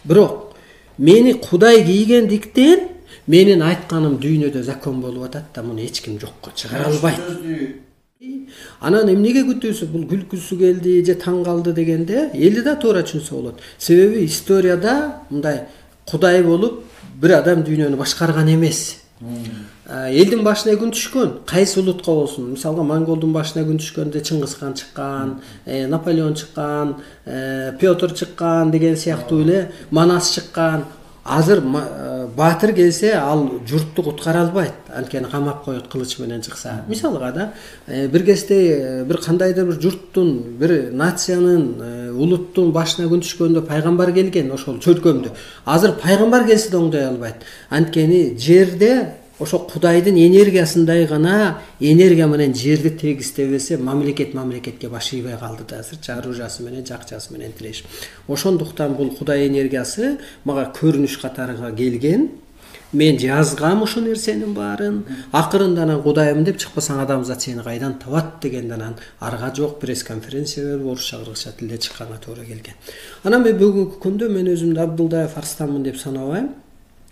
Бирок мени Кудай кийгендиктен менин айтканым дүйнөдө закон болуп атат да, муну эч ким жокко чыгара албайт. Анан эмнеге күтүүсү, бул күлкүсү келди же таң калды дегенде эли да туура түшүнсө болот. Себеби историяда мындай Кудай болуп бир адам дүйнөнү башкарган эмес. Элдин башына күн түшкөн, кайсы улутка болсун. Мисалга монголдун башына күн түшкөндө Чыңгыз хан чыккан, Наполеон чыккан, Петр чыккан деген сыяктуу эле Манас чыккан. Азыр баатыр келсе, ал журтту куткара албайт. Анткени камап коет кылыч менен чыкса. Мисалга да, бир кезде бир кандайдыр бир журттун, бир нациянын, улуттун башына күн түшкөндө пайгамбар келген, ошол чөлкөмдө. Азыр пайгамбар келсе да оңдой албайт. Анткени жерде ошо Кудайдын энергиясындай гана энергия менен жерди тегистебесе, мамлекетке баш ийбей калды да азыр оружиясы менен, жакчасы менен тиреш. Ошондуктан бул Кудай энергиясы мага көрүнүш катарыга келген. Мен жазгам ушул нерсенин баарын. Акырында анан Кудайым деп чыкпасаң адамзат сени кайдан табат дегенден анан арга жок пресс-конференция берип орусча, кыргызча тилде чыкканга туура келген. Анан мен бүгүнкү күндө мен өзүмдү Абдылдаев Арстанмын деп санабайм.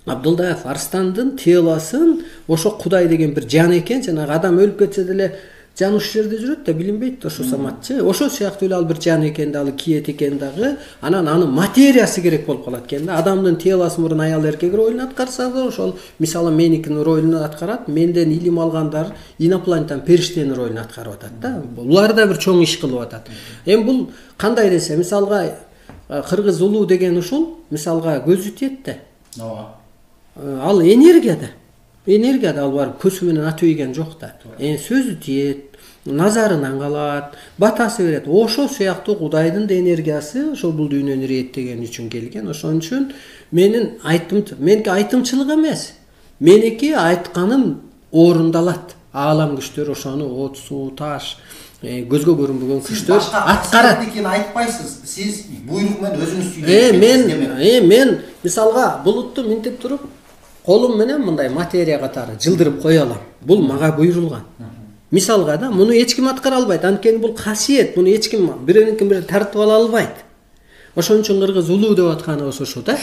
Абдылдаев Арстандын телосын ошо Кудай деген бир жан экен, жанагы адам өлүп кетсе деле жан ушул жерде жүрөт да, билинбейт ошо саматчы. Ошо сыяктуу эле ал бир жан экен да, ал киет экен дагы. Анан анын материясы керек болуп калат экен да. Адамдын телосы мурун аял эркек ролун аткарса да, ошол мисалы меникинин ролун аткарат. Менден илим алгандар инопланеттен периштенин ролун аткарып атат да. Булар да бир чоң иш кылып атат. Эми бул кандай десе, мисалга кыргыз улуу деген ушул мисалга көзү тиет да. Ооба. Ал энергияда. Энергияда ал барып көзү менен атып жок да. Сөзү тиет, назарынан калат, батасы берет. Ошо сыяктуу Кудайдын да энергиясы ошол бул дүйнөнү иреттеген үчүн келген. Ошон үчүн меники айтымчылык эмес. Меники айтканым орундалат. Аалам күчтөр ошону от, суу, таш, көзгө көрүнбөгөн күчтөр аткарат. Сиз айтпайсыз. Сиз буйрук менен өзүңүз сүйлөйсүз. Мен мисалга булутту минтип туруп колум менен мындай материя катары жылдырып кое алам. Бул мага буйрулган. Мисалга да, муну эч ким аткара албайт. Анткени бул касиет, муну эч ким биринен ким тартып ала албайт. Ошон үчүн кыргыз улуу деп атканы ошо да.